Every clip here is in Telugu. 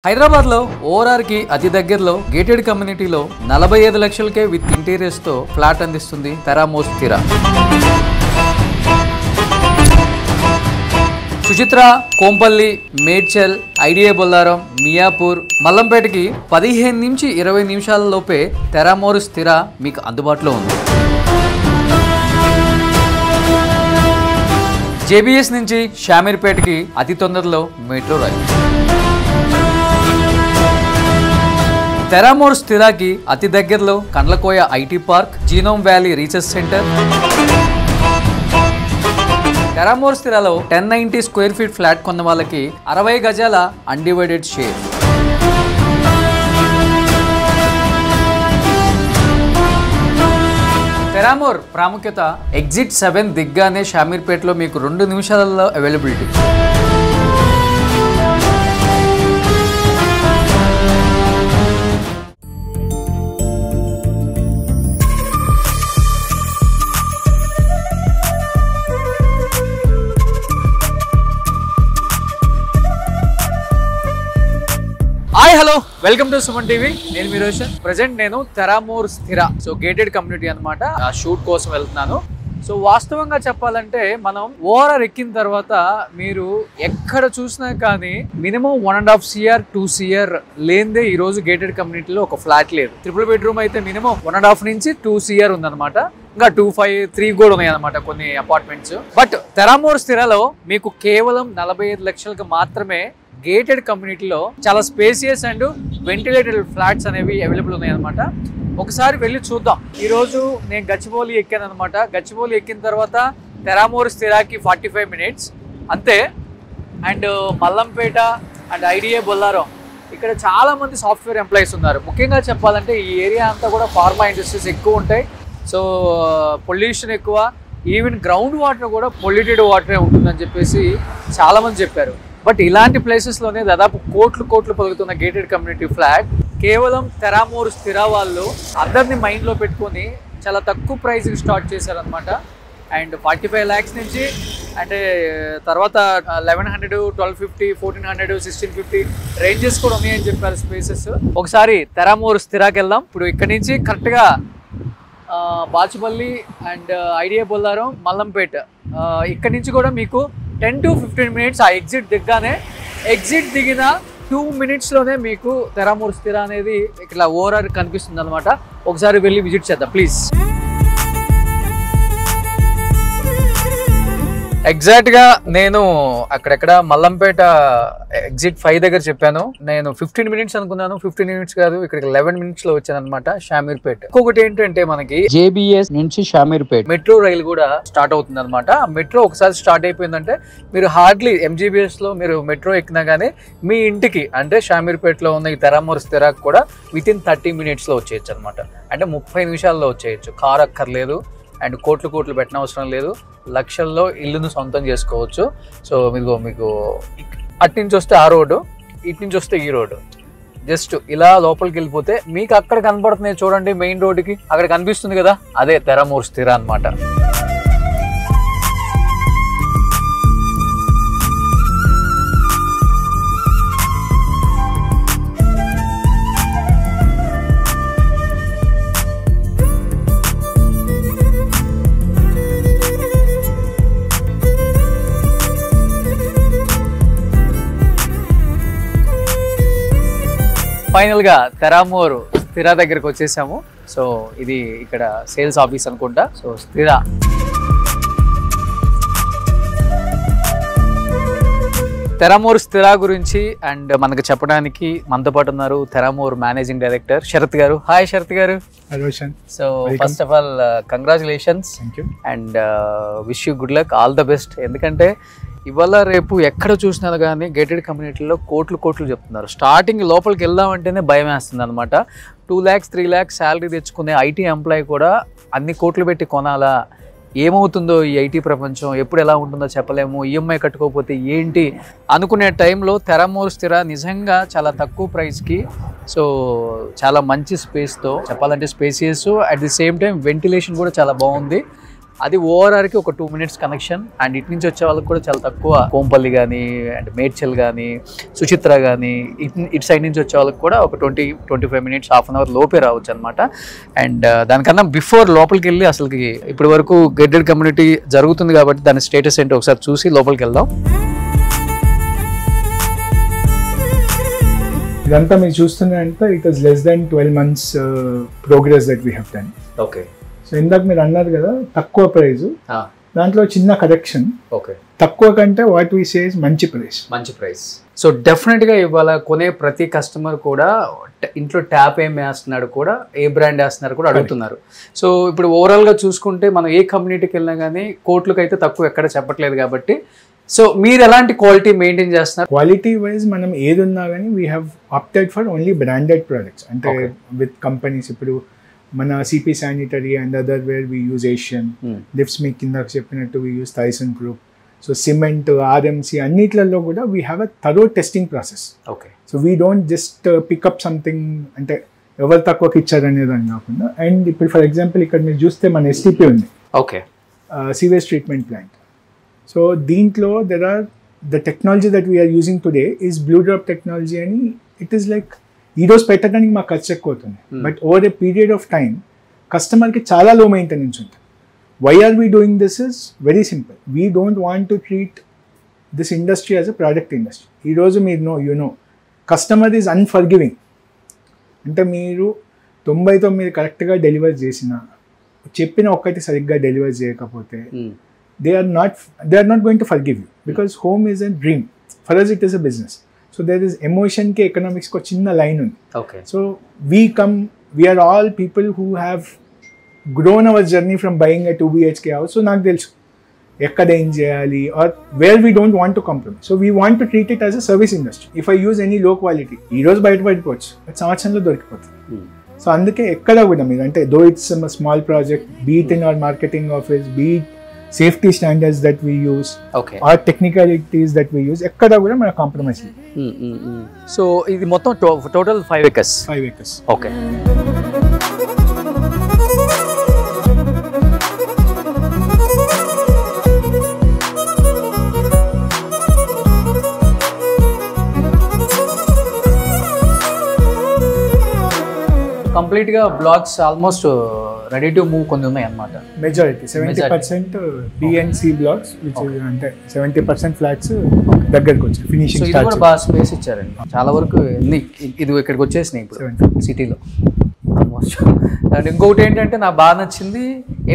హైదరాబాద్ లో ఓఆర్ఆర్ కి అతి దగ్గరలో గేటెడ్ కమ్యూనిటీలో 45 లక్షలకే విత్ ఇంటీరియర్స్ తో ఫ్లాట్ అందిస్తుంది తెరామోర్ స్థిర. సుచిత్ర, కోంపల్లి, మేడ్చల్, ఐడియా బొల్లారం, మియాపూర్, మల్లంపేటకి 15 నుంచి 20 నిమిషాల లోపే తెరామోర్ స్థిర మీకు అందుబాటులో ఉంది. జేబీఎస్ నుంచి షామీర్పేటకి అతి తొందరలో మెట్రో రైల్. తెరామోర్ స్థిరాకి అతి దగ్గరలో Kandlakoya IT park, genome valley research centre. Teramor స్థిరాలో 1090 స్క్వేర్ ఫీట్ ఫ్లాట్ కొన్న వాళ్ళకి 60 గజాల అన్డివైడెడ్ షేర్. తెరామోర్ ప్రాముఖ్యత ఎగ్జిట్ 7 దిగ్గానే షామీర్పేటలో మీకు 2 నిమిషాలలో availability. Hi hello, welcome to Suman TV. నేను మీ రోషన్. ప్రెసెంట్ నేను తెరామోర్ స్థిర, సో గేటెడ్ కమ్యూనిటీ అనమాట, ఆ షూట్ కోసం వెళ్తున్నాను. సో వాస్తవంగా చెప్పాలంటే మనం ఓఆర్ఆర్ ఎక్కిన తర్వాత మీరు ఎక్కడ చూసినా కానీ మినిమం 1.5 CR 2 CR లేనిదే ఈ రోజు గేటెడ్ కమ్యూనిటీలో ఒక ఫ్లాట్ లేదు. ట్రిపుల్ బెడ్రూమ్ అయితే మినిమం 1.5 నుంచి 2 CR ఉందన్నమాట. ఇంకా 2.5, 3 కూడా ఉన్నాయి అనమాట కొన్ని అపార్ట్మెంట్స్. బట్ తెరామోర్ స్థిరలో మీకు కేవలం 45 లక్షలకు మాత్రమే గేటెడ్ కమ్యూనిటీలో చాలా స్పేసియస్ అండ్ వెంటిలేటెడ్ ఫ్లాట్స్ అనేవి అవైలబుల్ ఉన్నాయి అనమాట. ఒకసారి వెళ్ళి చూద్దాం. ఈరోజు నేను గచ్చిబౌలి ఎక్కాను అనమాట. గచ్చిబౌలి ఎక్కిన తర్వాత తెరామోర్ స్థిరాకి 45 మినిట్స్ అంతే. And Mallampet and idea Bollaram, ఇక్కడ చాలా మంది సాఫ్ట్వేర్ ఎంప్లాయీస్ ఉన్నారు. ముఖ్యంగా చెప్పాలంటే ఈ ఏరియా అంతా కూడా ఫార్మా ఇండస్ట్రీస్ ఎక్కువ ఉంటాయి. సో పొల్యూషన్ ఎక్కువ, ఈవెన్ గ్రౌండ్ వాటర్ కూడా పొల్యూటెడ్ వాటరే ఉంటుందని చెప్పేసి చాలామంది చెప్పారు. బట్ ఇలాంటి ప్లేసెస్లోనే దాదాపు కోట్లు పలుకుతున్న గేటెడ్ కమ్యూనిటీ ఫ్లాట్ కేవలం తెరామోర్ స్థిర వాళ్ళు అందరినీ మైండ్లో పెట్టుకొని చాలా తక్కువ ప్రైస్కి స్టార్ట్ చేశారనమాట. అండ్ 45 lakhs నుంచి అంటే తర్వాత 1100, 1250, 1400, 1650 రేంజెస్ కూడా ఉన్నాయని చెప్పారు స్పేసెస్. ఒకసారి తెరామోర్ స్థిరాకి వెళ్దాం. ఇప్పుడు ఇక్కడ నుంచి కరెక్ట్గా బాచుపల్లి అండ్ ఐడియా బొల్లారం, మల్లంపేట, ఇక్కడ నుంచి కూడా మీకు 10 to 15 మినిట్స్. ఆ ఎగ్జిట్ దిగ్గానే, ఎగ్జిట్ దిగిన 2 మినిట్స్లోనే మీకు తెరామోర్ స్థిర అనేది ఇట్లా ఓఆర్ఆర్ కనిపిస్తుంది అనమాట. ఒకసారి వెళ్ళి విజిట్ చేద్దాం ప్లీజ్. ఎగ్జాక్ట్గా నేను అక్కడెక్కడ మల్లంపేట ఎగ్జిట్ 5 దగ్గర చెప్పాను. నేను 15 మినిట్స్ అనుకున్నాను. 15 మినిట్స్ కాదు, ఇక్కడికి 11 మినిట్స్ లో వచ్చాను అనమాట, షామీర్పేట. ఇంకొకటి ఏంటంటే మనకి జేబీఎస్ నుంచి షామీర్పేట మెట్రో రైలు కూడా స్టార్ట్ అవుతుంది అనమాట. మెట్రో ఒకసారి స్టార్ట్ అయిపోయిందంటే మీరు హార్డ్లీ MGBS లో మీరు మెట్రో ఎక్కినా గానీ మీ ఇంటికి అంటే షామీర్పేటలో ఉన్న ఈ తెరామోర్ స్థిరాకు కూడా వితిన్ 30 మినిట్స్ లో వచ్చేయచ్చు అనమాట. అంటే 30 నిమిషాల్లో వచ్చేయచ్చు. కార్ అక్కర్లేదు అండ్ కోట్లు పెట్టిన అవసరం లేదు. లక్షల్లో ఇల్లును సొంతం చేసుకోవచ్చు. సో మీకు అటు నుంచి వస్తే ఆ రోడ్డు, ఇటు నుంచి వస్తే ఈ రోడ్డు, జస్ట్ ఇలా లోపలికి వెళ్ళిపోతే మీకు అక్కడ కనపడుతున్నాయి చూడండి, మెయిన్ రోడ్డుకి అక్కడ కనిపిస్తుంది కదా, అదే తెరామోర్ స్థిర అనమాట. ఫైనల్ గా తెరామోర్ స్థిర దగ్గరకు వచ్చేసాము. సో ఇది ఇక్కడ సేల్స్ ఆఫీస్ అనుకుంటా. సో స్థిర తెరామోర్ స్థిర గురించి అండ్ మనకు చెప్పడానికి మనతో పాటు ఉన్నారు తెరామోర్ మేనేజింగ్ డైరెక్టర్ శరత్ గారు. హాయ్ శరత్ గారు. So first of all congratulations and wish you good luck, all the best. ఎందుకంటే ఇవాళ రేపు ఎక్కడ చూసినా కానీ గేటెడ్ కమ్యూనిటీలో కోట్లు చెప్తున్నారు. స్టార్టింగ్ లోపలికి వెళ్దామంటేనే భయం వేస్తుంది అనమాట. 2 lakhs 3 lakhs శాలరీ తెచ్చుకునే ఐటీ ఎంప్లాయీ కూడా అన్ని కోట్లు పెట్టి కొనాలా, ఏమవుతుందో ఈ ఐటీ ప్రపంచం, ఎప్పుడు ఎలా ఉంటుందో చెప్పలేము, ఈఎంఐ కట్టుకోకపోతే ఏంటి అనుకునే టైంలో తెరామోర్ స్థిర నిజంగా చాలా తక్కువ ప్రైస్కి, సో చాలా మంచి స్పేస్తో, చెప్పాలంటే spacious, at the same time ventilation కూడా చాలా బాగుంది. అది ఓఆర్ఆర్కి ఒక 2 minutes కనెక్షన్. అండ్ ఇటు నుంచి వచ్చే వాళ్ళకి కూడా చాలా తక్కువ, కోంపల్లి కానీ అండ్ మేడ్చల్ కానీ సుచిత్ర కానీ ఇటు సైడ్ నుంచి వచ్చే వాళ్ళకి కూడా ఒక 20-25 minutes, హాఫ్ అన్ అవర్ లోపే రావచ్చు అనమాట. అండ్ దానికన్నా బిఫోర్ లోపలికి వెళ్ళి అసలుకి ఇప్పటి వరకు గేటెడ్ కమ్యూనిటీ జరుగుతుంది కాబట్టి దాని స్టేటస్ ఏంటో ఒకసారి చూసి లోపలికి వెళ్దాం. ఇదంతా మీరు చూస్తున్నారంటే it was less than 12 months progress that we have done. Okay. So ఇందాక మీరు అన్నారు కదా తక్కువ ప్రైస్, దాంట్లో చిన్న కరెక్షన్. ఓకే. తక్కువ కంటే వాట్ వీ సే ఇస్ మంచి ప్రైస్. సో డెఫినెట్గా ఇవాళ కొనే ప్రతి కస్టమర్ కూడా ఇంట్లో ట్యాప్ ఏం వేస్తున్నాడు కూడా, ఏ బ్రాండ్ వేస్తున్నారు కూడా అడుగుతున్నారు. సో ఇప్పుడు ఓవరాల్గా చూసుకుంటే మనం ఏ కమ్యూనిటీకి వెళ్ళినా కానీ కోట్లకు అయితే తక్కువ ఎక్కడ చెప్పట్లేదు కాబట్టి, సో మీరు ఎలాంటి క్వాలిటీ మెయింటైన్ చేస్తున్నారు? క్వాలిటీ వైజ్ మనం ఏది ఉన్నా కానీ we have opted for only branded products. అంటే విత్ కంపెనీస్, ఇప్పుడు మన CP sanitary and other where we use Asian, lifts మీకు కింద చెప్పినట్టు we use Thyssen group. So cement, RMC అన్నిట్లలో కూడా we have a thorough testing process. Okay. So we don't just pick up something అంటే ఎవరు తక్కువకి ఇచ్చారనేది అని కాకుండా. అండ్ ఇప్పుడు ఫర్ ఎగ్జాంపుల్ ఇక్కడ మీరు చూస్తే మన ఎస్టీపీ ఉంది, okay, sewage treatment plant. So దీంట్లో there are the technology that we are using today is blue drop technology అని. ఇట్ ఈస్ లైక్ ఈరోజు పెట్టడానికి మాకు ఖర్చు ఎక్కువ అవుతుంది, but over a period of time కస్టమర్కి చాలా లో మెయింటెనెన్స్ ఉంటుంది. Why are we doing this is very simple. We don't want to treat this industry as a product industry. ఈరోజు మీరు you know customer is unforgiving. అంటే మీరు 99 కరెక్ట్గా డెలివర్ చేసిన, చెప్పిన ఒక్కటి సరిగ్గా డెలివర్ చేయకపోతే they are not going to forgive you, because home is a dream. For us it is a business. So there is emotion ke economics ko chinna line undi. Okay. So we are all people who have grown our journey from buying a 2 BHK house. So నాకు తెలుసు ఎక్కడ ఏం చేయాలి, or where we don't want to compromise. So we want to treat it as a service industry. If I use any low quality, ఈ రోజు బయటపడిపోవచ్చు, సంవత్సరంలో దొరికిపోతుంది. సో అందుకే ఎక్కడ కూడా మీరు అంటే though it's small project, beat in our marketing office, beat safety standards that we use, okay, or technicalities that we use, ekkada kuda mana compromise. So idi mottham total 5 acres. Okay. Complete గా blocks almost ready to move కొన్ని ఉన్నాయి అన్నమాట. Majority 70% BNC blocks, which is అంటే 70% ఫ్లాట్స్ దగ్గరికి వచ్చాయి, ఫినిషింగ్ స్టార్ట్. ఇది కూడా బాగా స్పేస్ ఇచ్చారండి, చాలా వరకు ఇది ఇక్కడికి వచ్చేసినాయి ఇప్పుడు సిటీలో ఆల్మోస్ట్. అండ్ ఇంకొకటి ఏంటంటే నాకు బాగా నచ్చింది,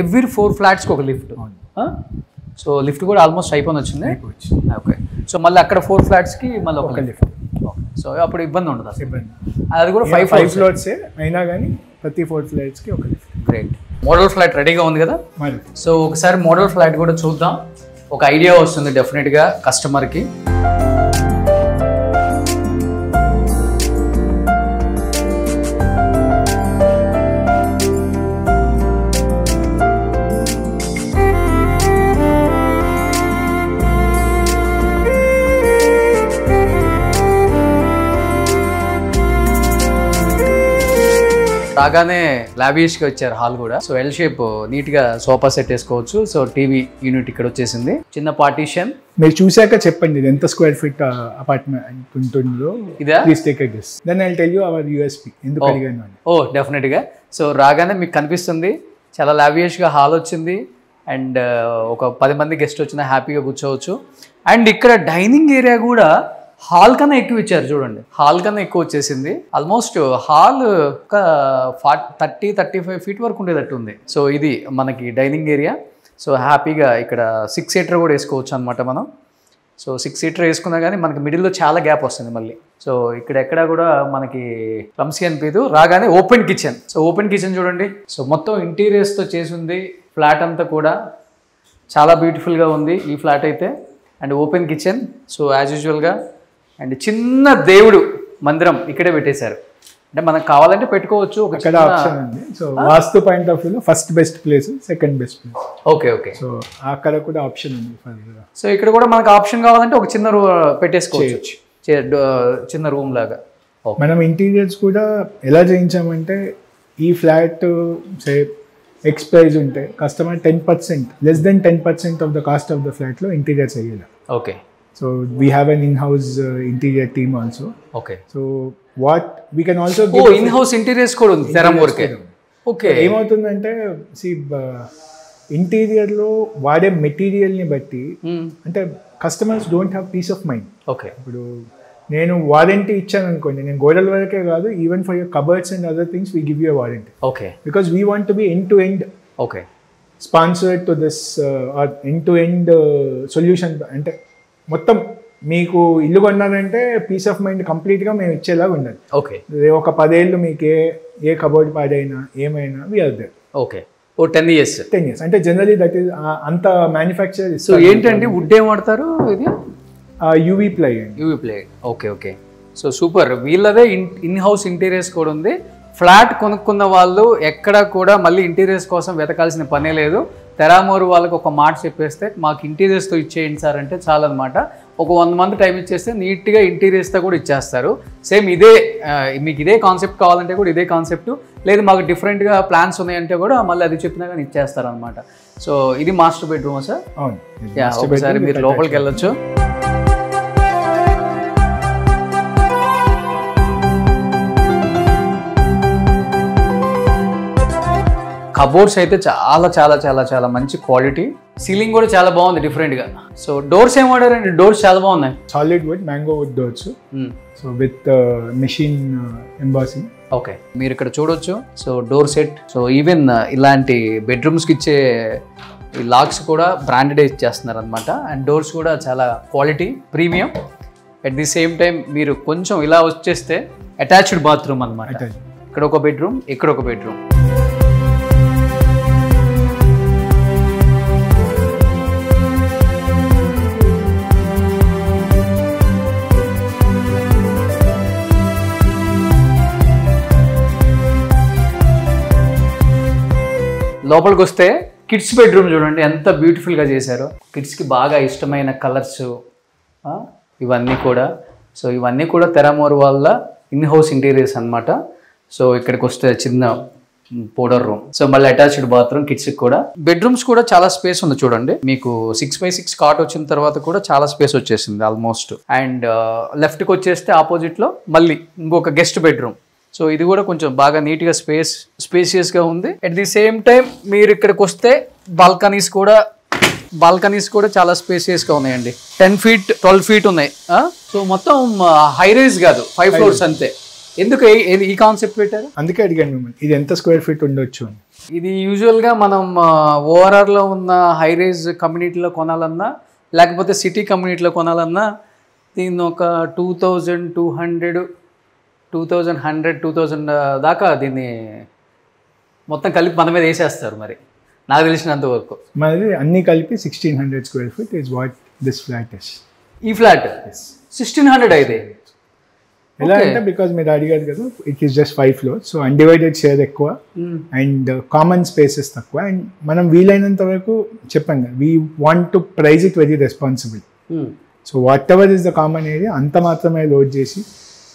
ఎవ్రీ 4 flats కి ఒక లిఫ్ట్. సో లిఫ్ట్ కూడా ఆల్మోస్ట్ అయిపోయి వచ్చింది. ఓకే. సో మళ్ళీ అక్కడ 4 flats కి మళ్ళీ ఒక లిఫ్ట్. సో అప్పుడు ఇబ్బంది ఉండదు అసలు. అది కూడా 5 floors అయినా కానీ ప్రతి 4 flats కి ఒక లిఫ్ట్. గ్రేట్. మోడల్ ఫ్లాట్ రెడీగా ఉంది కదా, సో ఒకసారి మోడల్ ఫ్లాట్ కూడా చూద్దాం, ఒక ఐడియా వస్తుంది డెఫినెట్గా కస్టమర్కి. రాగానే లావిష్ గా వచ్చారు హాల్ కూడా. సో ఎల్ షేప్ నీట్ గా సోఫా సెట్ వేసుకోవచ్చు. సో టీవీ యూనిట్ ఇక్కడ వచ్చేసింది, చిన్న పార్టీషన్. మీరు చూసాక చెప్పండి ఇది ఎంత స్క్వేర్ ఫీట్ అపార్ట్మెంట్ ఉంటుందో. ఇదా? Please take a guess, then I will tell you our USP ఎందుకు అడిగాను. ఓ డెఫినెట్ గా. సో రాగానే మీకు కనిపిస్తుంది చాలా లావిష్ గా హాల్ వచ్చింది, అండ్ ఒక 10 మంది గెస్ట్ వచ్చినా హ్యాపీగా కూర్చోవచ్చు. అండ్ ఇక్కడ డైనింగ్ ఏరియా కూడా హాల్ కన్నా ఎక్కువ ఇచ్చారు చూడండి, హాల్ కన్నా ఎక్కువ వచ్చేసింది. ఆల్మోస్ట్ హాల్ ఒక 30-35 feet వరకు ఉండేటట్టు ఉంది. సో ఇది మనకి డైనింగ్ ఏరియా. సో హ్యాపీగా ఇక్కడ 6 seater కూడా వేసుకోవచ్చు అనమాట మనం. సో 6 seater వేసుకున్నా కానీ మనకి మిడిల్లో చాలా గ్యాప్ వస్తుంది మళ్ళీ. సో ఇక్కడ ఎక్కడ కూడా మనకి క్లమ్సీ అనిపించదు. రాగానే open kitchen. So open kitchen చూడండి. సో మొత్తం ఇంటీరియర్స్తో చేసి ఉంది. ఫ్లాట్ అంతా కూడా చాలా బ్యూటిఫుల్గా ఉంది ఈ ఫ్లాట్ అయితే. And open kitchen. So as యూజువల్గా అండ్ చిన్న దేవుడు మందిరం ఇక్కడే పెట్టేశారు. అంటే మనకు కావాలంటే పెట్టుకోవచ్చు. అక్కడ ఆప్షన్ ఉంది. సో వాస్తు పాయింట్ ఆఫ్ వ్యూలో first best place, second best place. Okay okay. So అక్కడ కూడా ఆప్షన్ ఉంది. సో ఇక్కడ కూడా మనకు ఆప్షన్ కావాలంటే ఒక చిన్న పెట్టేసుకోవచ్చు, చిన్న రూమ్ లాగా. మనం ఇంటీరియర్స్ కూడా ఎలా చేయించామంటే ఈ ఫ్లాట్ సే ఎక్స్ ప్రైజ్ ఉంటే customer 10% less than 10% of the cost of the ఫ్లాట్లో ఇంటీరియర్స్ అయ్యేలా. Okay. So we have an in house interior team also. Okay. So what we can also in house interiors కూడా ఉంది తెరామోర్కే. ఓకే. ఏమవుతుందంటే ఇంటీరియర్లో వాడే మెటీరియల్ని బట్టి అంటే customers don't have peace of mind. Okay. ఇప్పుడు నేను వారంటీ ఇచ్చాను అనుకోండి, నేను గోడల వరకే కాదు, even for your cupboards and other things we give you warranty. Okay. Because we want to be end to end okay sponsored to this or end to end solution. అంటే మొత్తం మీకు ఇల్లు కొన్నారంటే పీస్ ఆఫ్ మైండ్ కంప్లీట్గా మేము ఇచ్చేలాగా ఉండాలి. ఓకే. ఒక 10 ఏళ్ళు మీకు ఏ కబోర్డ్ పాడైనా ఏమైనా వీఆర్ దేర్. ఓకే. 10 years అంటే జనరలీ దట్ ఈస్ అంత మ్యానుఫ్యాక్చర్. సో ఏంటండి వుడ్ ఏం వాడతారు? ఇది UV ply. UV ply. Okay. Okay. So super. వీళ్ళదే ఇన్ హౌస్ ఇంటీరియర్స్ కూడా ఉంది. ఫ్లాట్ కొనుక్కున్న వాళ్ళు ఎక్కడ కూడా మళ్ళీ ఇంటీరియర్స్ కోసం వెతకాల్సిన పనే లేదు. తెరామోర్ వాళ్ళకి ఒక మాట చెప్పేస్తే మాకు ఇంటీరియర్స్తో ఇచ్చేయండి సార్ అంటే చాలన్నమాట. ఒక 1 month టైం ఇచ్చేస్తే నీట్గా ఇంటీరియర్స్తో కూడా ఇచ్చేస్తారు. సేమ్ ఇదే మీకు ఇదే కాన్సెప్ట్ కావాలంటే కూడా ఇదే కాన్సెప్ట్, లేదు మాకు డిఫరెంట్గా ప్లాన్స్ ఉన్నాయంటే కూడా మళ్ళీ అది చెప్పినా కానీ ఇచ్చేస్తారు అనమాట. సో ఇది మాస్టర్ బెడ్రూమా సార్? అవును. ఒకసారి మీరు లోపలికి వెళ్ళొచ్చు. కబోర్డ్స్ అయితే చాలా చాలా చాలా చాలా మంచి క్వాలిటీ. సీలింగ్ కూడా చాలా బాగుంది డిఫరెంట్గా. సో డోర్స్ ఏం వాడారండి? డోర్స్ చాలా బాగున్నాయి. Solid would, mango would doors. So with machine embossing. Okay. మీరు ఇక్కడ చూడొచ్చు. So door set. So even ఇలాంటి బెడ్రూమ్స్కి ఇచ్చే ఈ లాక్స్ కూడా బ్రాండెడ్ ఇచ్చేస్తున్నారు అనమాట. అండ్ డోర్స్ కూడా చాలా quality, premium. At the same time మీరు కొంచెం ఇలా వచ్చేస్తే అటాచ్డ్ బాత్రూమ్ అనమాట. ఇక్కడ ఒక బెడ్రూమ్, ఇక్కడ ఒక బెడ్రూమ్. లోపలికి వస్తే కిడ్స్ బెడ్రూమ్ చూడండి ఎంత బ్యూటిఫుల్గా చేశారో. కిడ్స్కి బాగా ఇష్టమైన కలర్స్ ఇవన్నీ కూడా. సో ఇవన్నీ కూడా తెరామోర్ వాళ్ళ ఇన్ హౌస్ ఇంటీరియర్స్ అనమాట. సో ఇక్కడికి వస్తే చిన్న పౌడర్ రూమ్. సో మళ్ళీ అటాచ్డ్ బాత్రూమ్ కిడ్స్కి కూడా. బెడ్రూమ్స్ కూడా చాలా స్పేస్ ఉంది చూడండి. మీకు 6x6 కాట్ వచ్చిన తర్వాత కూడా చాలా స్పేస్ వచ్చేసింది ఆల్మోస్ట్. అండ్ లెఫ్ట్కి వచ్చేస్తే ఆపోజిట్లో మళ్ళీ ఇంకొక గెస్ట్ బెడ్రూమ్. సో ఇది కూడా కొంచెం బాగా నీట్గా స్పేసియస్గా ఉంది. అట్ ది సేమ్ టైం మీరు ఇక్కడికి వస్తే బాల్కనీస్ కూడా చాలా స్పేసియస్గా ఉన్నాయండి. 10 feet 12 feet ఉన్నాయి. సో మొత్తం హై రైజ్ కాదు, 5 floors అంతే. ఎందుకు ఈ కాన్సెప్ట్ పెట్టారు? అందుకే అడిగాను మిమ్మల్ని ఇది ఎంత స్క్వేర్ ఫీట్ ఉండొచ్చు. ఇది యూజువల్గా మనం ఓఆర్ఆర్లో ఉన్న హై రైజ్ కమ్యూనిటీలో కొనాలన్నా లేకపోతే సిటీ కమ్యూనిటీలో కొనాలన్నా దీన్ని ఒక 2200 2000 దాకా దీన్ని మొత్తం కలిపి మన మీద వేసేస్తారు. మరి నాకు తెలిసినంత వరకు మరి అన్ని కలిపి 1600 square feet is what this flat is. ఈ ఫ్లాట్ 1600 అయితే ఎలా అంటే బికాజ్ మీరు అడిగారు కదా, it is just 5 floors. So undivided share ఎక్కువ అండ్ కామన్ స్పేసెస్ తక్కువ. అండ్ మనం వీలైనంత వరకు చెప్పాం కదా, we want to price it very responsible. So whatever is the common area అంత మాత్రమే లోడ్ చేసి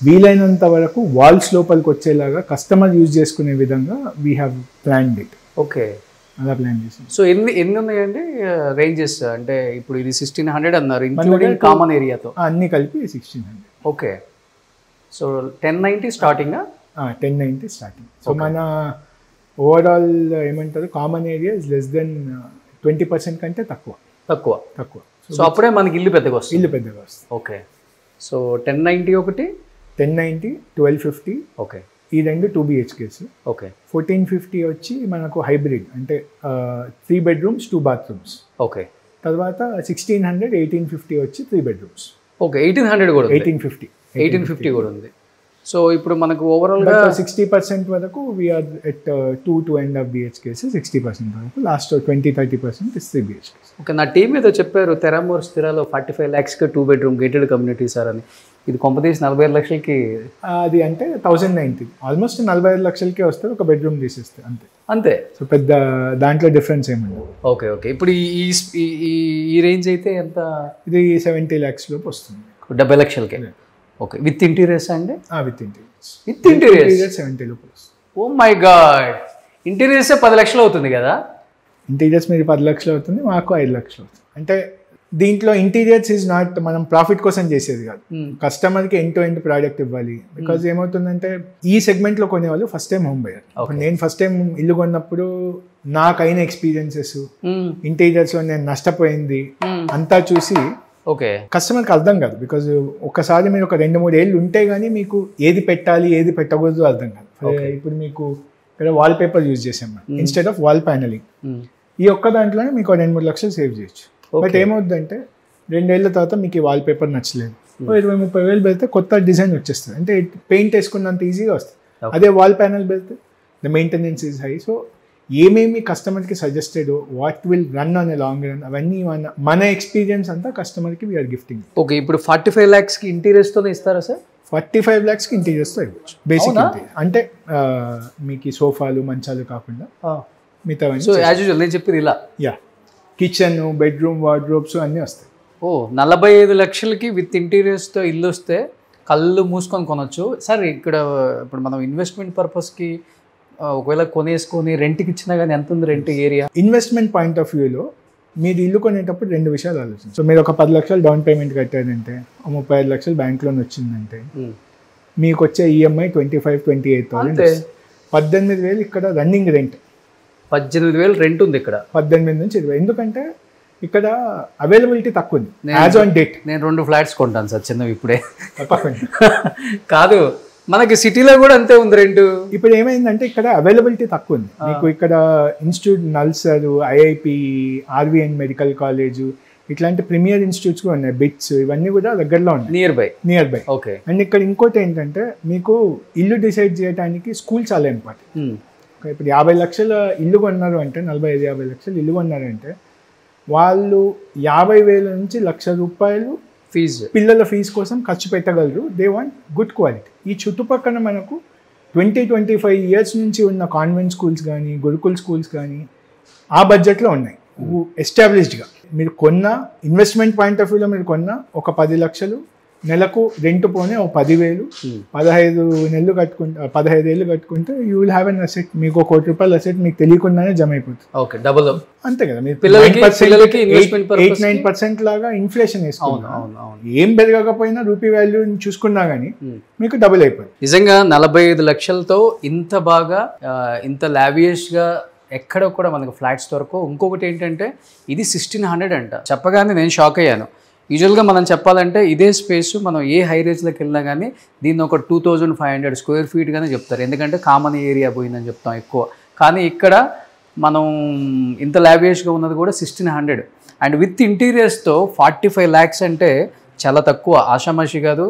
వీలైనంత వరకు వాల్స్ లోపలికి వచ్చేలాగా కస్టమర్ యూజ్ చేసుకునే విధంగా we have planned it. Okay. అలా ప్లాన్ చేసాం. సో ఎన్ని ఉన్నాయండి రేంజెస్? అంటే ఇప్పుడు ఇది 1600 అన్నారు ఇంక్లూడింగ్ కామన్ ఏరియాతో అన్ని కలిపి 1600. Okay. So 1090 starting. 1090 starting. So మన ఓవరాల్ ఏమంటారు common area is less then 20% కంటే తక్కువ. సో అప్పుడే మనకి ఇల్లు పెద్దగా వస్తుంది. ఓకే. సో 1090 ఒకటి, 1090 1250. ఓకే. ఈ రెండు 2 BHKs. ఓకే. 1450 వచ్చి మనకు హైబ్రిడ్ అంటే 3 bedrooms 2 bathrooms. ఓకే. తర్వాత 1600 1850 వచ్చి 3 bedrooms. ఓకే. 1800 కూడా 1850 కూడా ఉంది. సో ఇప్పుడు మనకు ఓవరాల్గా 60% వరకు వీఆర్ ఎట్ 2.5 BHKs. 60% వరకు లాస్ట్ 20-30% ఇస్ 3 BHKs. ఓకే. నా టీం ఏదో చెప్పారు తెరామోర్ స్థిరాలో 45 lakhsకి 2 bedroom గేటెడ్ కమ్యూనిటీ సార్ అని. ఇది కొంపతీసి 45 లక్షలకి. అది అంటే 1090 ఆల్మోస్ట్ 45 లక్షలకే వస్తుంది. ఒక బెడ్రూమ్ తీసేస్తే అంతే. సో పెద్ద దాంట్లో డిఫరెన్స్ ఏముండదు. ఓకే. ఇప్పుడు ఈ రేంజ్ అయితే ఎంత? ఇది 70 lakhs లోపు వస్తుంది. 70 లక్షలకి. ఓకే. విత్ ఇంటీరియర్స్ అండి? విత్ ఇంటీరియర్స్ 70 లోపు. ఓ మై గాడ్, ఇంటీరియర్సే 10 లక్షలు అవుతుంది కదా. ఇంటీరియర్స్ మీరు 10 లక్షలు అవుతుంది, మాకు 5 లక్షలు అవుతుంది. అంటే దీంట్లో ఇంటీరియర్స్ ఈజ్ నాట్ మనం ప్రాఫిట్ కోసం చేసేది కాదు, కస్టమర్కి ఎండ్ టు ఎండ్ ప్రోడక్ట్ ఇవ్వాలి. బికాజ్ ఏమవుతుందంటే ఈ సెగ్మెంట్లో కొనేవాళ్ళు ఫస్ట్ టైం హోమ్ బయర్. నేను ఫస్ట్ టైం ఇల్లు కొన్నప్పుడు నాకైన ఎక్స్పీరియన్సెస్, ఇంటీరియర్స్లో నేను నష్టపోయింది అంతా చూసి ఓకే కస్టమర్కి అర్థం కాదు. బికాజ్ ఒకసారి మీరు ఒక 2-3 ఏళ్ళు ఉంటే గానీ మీకు ఏది పెట్టాలి ఏది పెట్టకూడదు అర్థం కాదు. ఇప్పుడు మీకు ఇక్కడ వాల్ పేపర్ యూజ్ చేసాం ఇన్స్టెడ్ ఆఫ్ వాల్ ప్యానలింగ్. ఈ ఒక్క దాంట్లోనే మీకు 2-3 లక్షలు సేవ్ చేయొచ్చు. బట్ ఏమవుతుందంటే 2 ఏళ్ళ తర్వాత మీకు ఈ వాల్ పేపర్ నచ్చలేదు, 20-30 వేలు పెడితే కొత్త డిజైన్ వచ్చేస్తుంది. అంటే పెయింట్ వేసుకున్నంత ఈజీగా వస్తుంది. అదే వాల్ ప్యానల్ పెడితే the maintenance is high. So ఏమేమి కస్టమర్కి suggested, what will run on a long run, అవన్నీ మన ఎక్స్పీరియన్స్ అంతా కస్టమర్కి వీఆర్ గిఫ్టింగ్. ఓకే, ఇప్పుడు 45 lakhsకి ఇంటీరియర్స్తోనే ఇస్తారా సార్? 45 lakhsకి ఇంటీరియర్స్తో ఇవ్వచ్చు. బేసిక్ ఇంటీరియర్ అంటే మీకు ఈ సోఫాలు మంచాలు కాకుండా మిగతా. సో యాజ్ యూజువల్ నేను చెప్పేది ఇలా, యా కిచెన్, బెడ్రూమ్, వార్డ్రోబ్స్ అన్నీ వస్తాయి. 45 లక్షలకి విత్ ఇంటీరియర్స్తో ఇల్లు వస్తే కళ్ళు మూసుకొని కొనొచ్చు సార్. ఇక్కడ ఇప్పుడు మనం ఇన్వెస్ట్మెంట్ పర్పస్కి ఒకవేళ కొనేసుకొని రెంట్కి ఇచ్చినా కానీ ఎంత ఉంది rent area? Investment point of వ్యూలో మీరు ఇల్లు కొనేటప్పుడు 2 విషయాలు ఆలోచించండి. సో మీరు ఒక 10 లక్షలు డౌన్ పేమెంట్ కట్టారంటే, 35 లక్షలు బ్యాంక్ లోన్ వచ్చిందంటే మీకు వచ్చే ఈఎంఐ 25-28,000. 18,000 ఇక్కడ రన్నింగ్ రెంట్. 18,000 రెంట్ ఉంది ఇక్కడ. 18 నుంచి 20. ఎందుకంటే ఇక్కడ అవైలబిలిటీ తక్కువ ఉంది యాజ్ ఆన్ డేట్. నేను 2 ఫ్లాట్స్ కొంటాను సార్ చిన్నవి ఇప్పుడే. తప్పకుండా కాదు, మనకి సిటీలో కూడా అంతే ఉంది రెంట్. ఇప్పుడు ఏమైందంటే ఇక్కడ అవైలబిలిటీ తక్కువ ఉంది. మీకు ఇక్కడ institute NALSAR, IIP, RVN medical college ఇట్లాంటి ప్రీమియర్ ఇన్స్టిట్యూట్స్ కూడా ఉన్నాయి. బిట్స్ ఇవన్నీ కూడా దగ్గరలో ఉన్నాయి, నియర్ బై. ఓకే. అండ్ ఇక్కడ ఇంకోటి ఏంటంటే మీకు ఇల్లు డిసైడ్ చేయడానికి స్కూల్ చాలా ఇంపార్టెంట్. ఇప్పుడు 50 లక్షల ఇల్లు కొన్నారు అంటే, 45-50 లక్షలు ఇల్లు కొన్నారంటే వాళ్ళు 50,000 నుంచి ₹1,00,000 ఫీజు, పిల్లల ఫీజు కోసం ఖర్చు పెట్టగలరు. They want good quality. ఈ చుట్టుపక్కల మనకు 20-25 years నుంచి ఉన్న కాన్వెంట్ స్కూల్స్ కానీ, గురుకుల్ స్కూల్స్ కానీ ఆ బడ్జెట్లో ఉన్నాయి ఎస్టాబ్లిష్డ్గా. మీరు కొన్న ఇన్వెస్ట్మెంట్ పాయింట్ ఆఫ్ వ్యూలో మీరు కొన్న ఒక 10 లక్షలు నెలకు రెంట్ పోనే ఒక 10,000, 15 నెలలు కట్టుకుంటే, 15 ఏళ్ళు కట్టుకుంటే you will have an asset. మీకు ₹1 కోటి అసెట్ మీకు తెలియకుండానే జమ అయిపోతుంది. ఓకే, డబుల్ అంతే కదా. మీరు పిల్లలకి 8-9% లాగా ఇన్ఫ్లేషన్ వేసుకున్నాం. ఏం పెరగకపోయినా రూపీ వాల్యూ చూసుకున్నా కానీ మీకు డబుల్ అయిపోయింది. నిజంగా 45 లక్షలతో ఇంత బాగా ఇంత లావియస్గా ఎక్కడ కూడా మనకు ఫ్లాట్స్ దొరకవు. ఇంకొకటి ఏంటంటే ఇది 1600 అంట. చెప్పగానే నేను షాక్ అయ్యాను. యూజువల్గా మనం చెప్పాలంటే ఇదే స్పేస్ మనం ఏ హై రేంజ్లోకి వెళ్ళినా కానీ దీన్ని ఒక 2500 square feet గానే చెప్తారు, ఎందుకంటే కామన్ ఏరియా పోయిందని చెప్తాం ఎక్కువ. కానీ ఇక్కడ మనం ఇంత లావియస్గా ఉన్నది కూడా 1600 అండ్ విత్ ఇంటీరియర్స్తో 45 lakhs అంటే చాలా తక్కువ, ఆషామాషి కాదు.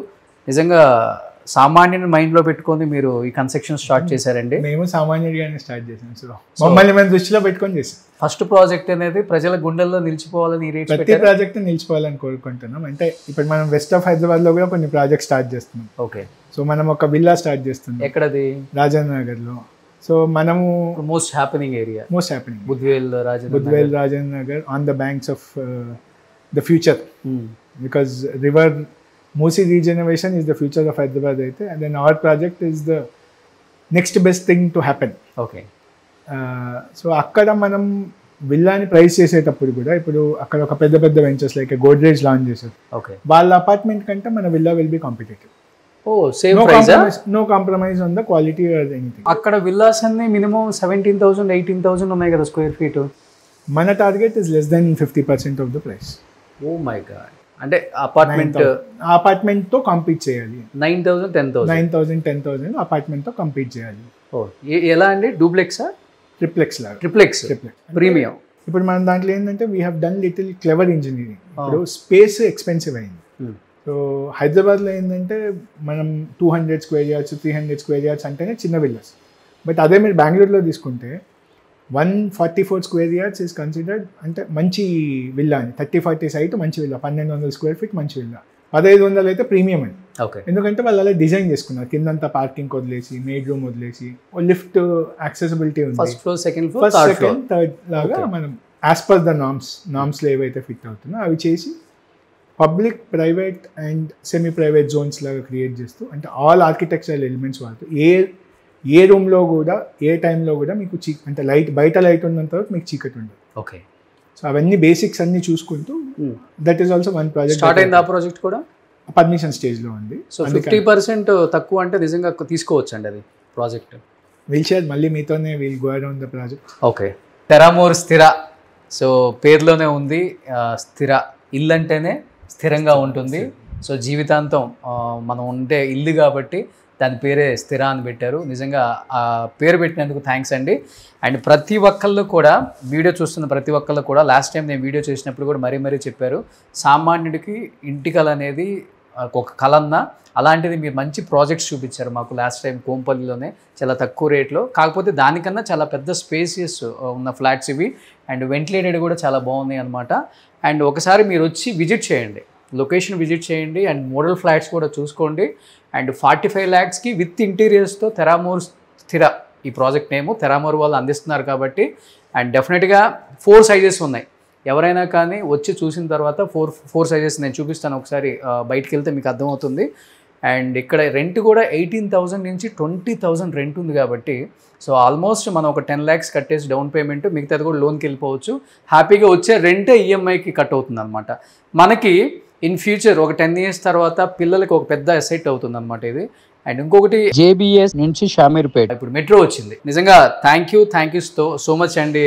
నిజంగా సామాన్యుని మైండ్లో పెట్టుకొని మీరు ఈ కన్స్ట్రక్షన్ స్టార్ట్ చేశారండి. మేము సామాన్యుడిగానే స్టార్ట్ చేసాం. సో మమ్మల్ని మేము దృష్టిలో పెట్టుకొని చేసాం. ఫస్ట్ ప్రాజెక్ట్ అనేది ప్రజల గుండెల్లో నిలిచిపోవాలని ప్రతి ప్రాజెక్ట్ నిలిచిపోవాలని కోరుకుంటున్నాం. అంటే ఇప్పుడు మనం వెస్ట్ ఆఫ్ హైదరాబాద్లో కూడా కొన్ని ప్రాజెక్ట్ స్టార్ట్ చేస్తున్నాం. ఓకే. సో మనం ఒక విల్లా స్టార్ట్ చేస్తున్నాం. ఎక్కడది? రాజేంద్ర నగర్లో. సో మనము most happening area, Budvel Rajendra Nagar on the banks of the future. Because river Musi regeneration is the future of Hyderabad aithe, and then our project is the next best thing to happen. Okay. So akkada manam విల్లాని ప్రైస్ చేసేటప్పుడు కూడా ఇప్పుడు అక్కడ ఒక పెద్ద పెద్ద వెంచర్స్ లైక్ గోడ్రేజ్ లాంచ్ చేశారు. ఓకే. వాళ్ళ అపార్ట్మెంట్ కంటే మన villa will be competitive. Oh same price, no compromise on the quality or anything. అక్కడ విల్లాస్ అన్ని మినిమం 17,000 18,000 ఉన్నాయి కదా స్క్వేర్ ఫీట్. మన target is less than 50% of the price. Oh my god. అంటే అపార్ట్మెంట్ తో కంపీట్ చేయాలి. 9,000 10,000 అపార్ట్మెంట్ తో కంపీట్ చేయాలి. ఓ ఎలా అండి? డూప్లెక్సా? ట్రిప్లెక్స్ లాగా. Triplex premium. ఇప్పుడు మనం దాంట్లో ఏంటంటే we have done little clever engineering. ఇప్పుడు స్పేస్ ఎక్స్పెన్సివ్ అయింది. సో హైదరాబాద్లో ఏంటంటే మనం 200 square yards 300 square yards అంటేనే చిన్న విల్లాస్. బట్ అదే మీరు బెంగళూరులో తీసుకుంటే 144 square yards ఈజ్ కన్సిడర్డ్ అంటే మంచి విల్లా అని. 30-40 సైట్ మంచి విల్లా, 1,200 square feet మంచి విల్లా. 1,500 అయితే ప్రీమియం అని. ఓకే. ఎందుకంటే వాళ్ళు అలా డిజైన్ చేసుకున్నారు. కిందంతా పార్కింగ్ వదిలేసి, మెయిడ్ రూమ్ వదిలేసి, లిఫ్ట్ యాక్సెసిబిలిటీ ఉంది. First floor, second floor, first second third లాగా మనం యాజ్ పర్ ద నామ్స్లో ఏవైతే ఫిట్ అవుతుందో అవి చేసి public, private and semi private zones లాగా క్రియేట్ చేస్తూ, అంటే ఆల్ ఆర్కిటెక్చరల్ ఎలిమెంట్స్ వాడుతూ ఏ రూమ్లో కూడా ఏ టైంలో కూడా మీకు అంటే లైట్ బయట లైట్ ఉన్నంత వరకు మీకు చీకటి ఉండదు. ఓకే. సో అవన్నీ బేసిక్స్ అన్ని చూసుకుంటూ that is also one project. Start అయింది ఆ ప్రాజెక్ట్ కూడా? పర్మిషన్ స్టేజ్లో ఉంది. సో 50% తక్కువ అంటే నిజంగా తీసుకోవచ్చు అండి అది ప్రాజెక్ట్. విల్ షేర్ మళ్ళీ మీతోనే will go around the project. Okay. Teramor Sthira. So పేరులోనే ఉంది స్థిర. ఇల్లు అంటేనే స్థిరంగా ఉంటుంది. సో జీవితాంతం మనం ఉండే ఇల్లు కాబట్టి దాని పేరే స్థిర అని పెట్టారు. నిజంగా ఆ పేరు పెట్టినందుకు థ్యాంక్స్ అండి. అండ్ ప్రతి ఒక్కళ్ళు కూడా వీడియో చూస్తున్న ప్రతి ఒక్కళ్ళు కూడా లాస్ట్ టైం నేను వీడియో చేసినప్పుడు కూడా మరీ చెప్పారు, సామాన్యుడికి ఇంటికల్ అనేది ఒక కలన్న, అలాంటిది మీరు మంచి ప్రాజెక్ట్స్ చూపించారు మాకు లాస్ట్ టైం కోంపల్లిలోనే చాలా తక్కువ రేట్లో. కాకపోతే దానికన్నా చాలా పెద్ద స్పేసియస్ ఉన్న ఫ్లాట్స్ ఇవి. అండ్ వెంటిలేటెడ్ కూడా చాలా బాగున్నాయి అనమాట. అండ్ ఒకసారి మీరు వచ్చి విజిట్ చేయండి, లొకేషన్ విజిట్ చేయండి. అండ్ మోడల్ ఫ్లాట్స్ కూడా చూసుకోండి. అండ్ 45 lakhsకి విత్ ఇంటీరియర్స్తో తెరామోర్ స్థిర ఈ ప్రాజెక్ట్ నేము తెరామోర్ వాళ్ళు అందిస్తున్నారు కాబట్టి. అండ్ డెఫినెట్గా 4 sizes ఉన్నాయి. ఎవరైనా కానీ వచ్చి చూసిన తర్వాత 4 sizes నేను చూపిస్తాను ఒకసారి, బయటికి వెళ్తే మీకు అర్థమవుతుంది. అండ్ ఇక్కడ రెంట్ కూడా 18,000 నుంచి 20,000 రెంట్ ఉంది కాబట్టి సో ఆల్మోస్ట్ మనం ఒక 10 lakhs కట్టేసి డౌన్ పేమెంట్, మిగతాది కూడా లోన్కి వెళ్ళిపోవచ్చు. హ్యాపీగా వచ్చే రెంటే ఈఎంఐకి కట్ అవుతుంది అనమాట. మనకి ఇన్ ఫ్యూచర్ ఒక 10 years తర్వాత పిల్లలకి ఒక పెద్ద అసెట్ అవుతుంది అనమాట ఇది. అండ్ ఇంకొకటి JBS నుంచి షామీర్పేట ఇప్పుడు మెట్రో వచ్చింది. నిజంగా థ్యాంక్ యూ సో మచ్ అండి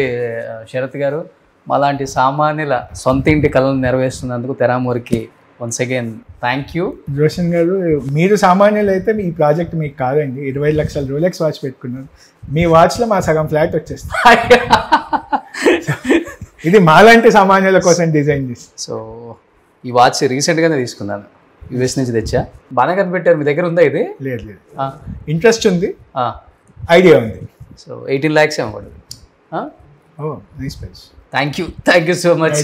శరత్ గారు. మాలాంటి సామాన్యుల సొంత ఇంటి కళను నెరవేరుస్తున్నందుకు తెరామోర్కి once again thank you. Roshan garu, మీరు సామాన్యులు అయితే ఈ ప్రాజెక్ట్ మీకు కాదండి. 20 లక్షల రోలెక్స్ వాచ్ పెట్టుకున్నారు. మీ వాచ్లో మా సగం ఫ్లాట్ వచ్చేస్తుంది. ఇది మాలాంటి సామాన్యుల కోసం డిజైన్ చేసి. సో ఈ వాచ్ రీసెంట్గానే తీసుకున్నాను, యూఎస్ నుంచి తెచ్చా. బాగానే కనిపెట్టారు. మీ దగ్గర ఉందా ఇది? లేదు, ఇంట్రెస్ట్ ఉంది, ఐడియా ఉంది. సో 18 lakhs ఏమో పడుతుంది. Oh nice price. Thank you so much.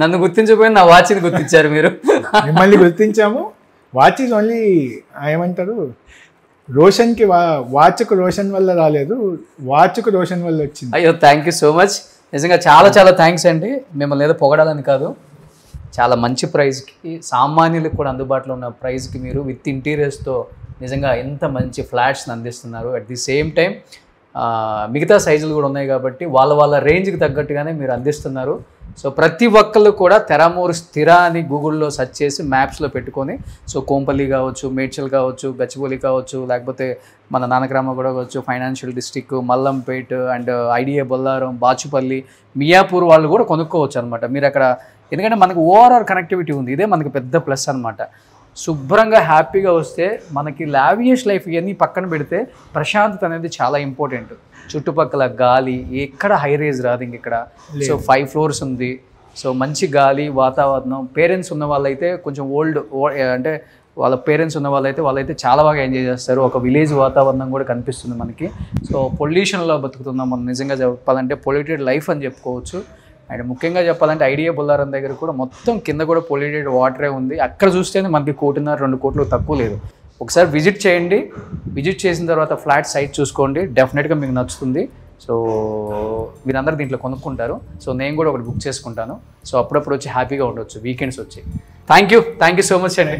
నన్ను గుర్తించకపోయినా నా వాచ్ని గుర్తించారు మీరు. మిమ్మల్ని గుర్తించాము. వాచ్ ఈజ్ ఓన్లీ ఏమంటారు, రోషన్కి వాచ్కు రోషన్ వల్ల రాలేదు, వాచ్కు రోషన్ వల్ల వచ్చింది. అయ్యో థ్యాంక్ యూ సో మచ్. నిజంగా చాలా థ్యాంక్స్ అండి. మిమ్మల్ని ఏదో పొగడాలని కాదు, చాలా మంచి ప్రైస్కి సామాన్యులకు కూడా అందుబాటులో ఉన్న ప్రైస్కి మీరు విత్ ఇంటీరియర్స్తో నిజంగా ఎంత మంచి ఫ్లాట్స్ని అందిస్తున్నారు. అట్ ది సేమ్ టైం మిగతా సైజులు కూడా ఉన్నాయి కాబట్టి వాళ్ళ రేంజ్కి తగ్గట్టుగానే మీరు అందిస్తున్నారు. సో ప్రతి ఒక్కళ్ళు కూడా తెరామోర్ స్థిర అని గూగుల్లో సెర్చ్ చేసి మ్యాప్స్లో పెట్టుకొని సో కోంపల్లి కావచ్చు, మేడ్చల్ కావచ్చు, గచ్చిబౌలి కావచ్చు, లేకపోతే మన నానక్రామ కూడా కావచ్చు, financial district, Mallampet and IDA Bollaram, Bachupally, Miyapur వాళ్ళు కూడా కొనుక్కోవచ్చు అనమాట మీరు అక్కడ. ఎందుకంటే మనకు ఓవరాల్ కనెక్టివిటీ ఉంది, ఇదే మనకు పెద్ద ప్లస్ అనమాట. శుభ్రంగా హ్యాపీగా వస్తే మనకి లావియస్ లైఫ్ ఇవన్నీ పక్కన పెడితే ప్రశాంతత అనేది చాలా ఇంపార్టెంట్. చుట్టుపక్కల గాలి ఎక్కడ హై రేజ్ రాదు ఇంక ఇక్కడ. సో 5 floors ఉంది. సో మంచి గాలి వాతావరణం. పేరెంట్స్ ఉన్న వాళ్ళైతే కొంచెం అంటే వాళ్ళ పేరెంట్స్ ఉన్న వాళ్ళైతే చాలా బాగా ఎంజాయ్ చేస్తారు. ఒక విలేజ్ వాతావరణం కూడా కనిపిస్తుంది మనకి. సో పొల్యూషన్లో బతుకుతున్నాం మనం. నిజంగా చెప్పాలంటే పొల్యూటెడ్ లైఫ్ అని చెప్పుకోవచ్చు. అండ్ ముఖ్యంగా చెప్పాలంటే ఐడియా బొల్లారం దగ్గర కూడా మొత్తం కింద కూడా పొల్యూటెడ్ వాటరే ఉంది. అక్కడ చూస్తేనే మనకి 1.5-2 కోట్లు తక్కువ లేదు. ఒకసారి విజిట్ చేయండి. విజిట్ చేసిన తర్వాత ఫ్లాట్ సైట్ చూసుకోండి, డెఫినెట్గా మీకు నచ్చుతుంది. సో మీరందరూ దీంట్లో కొనుక్కుంటారు. సో నేను కూడా ఒకటి బుక్ చేసుకుంటాను. సో అప్పుడప్పుడు వచ్చి హ్యాపీగా ఉండొచ్చు వీకెండ్స్ వచ్చి. థ్యాంక్ యూ సో మచ్ అండి.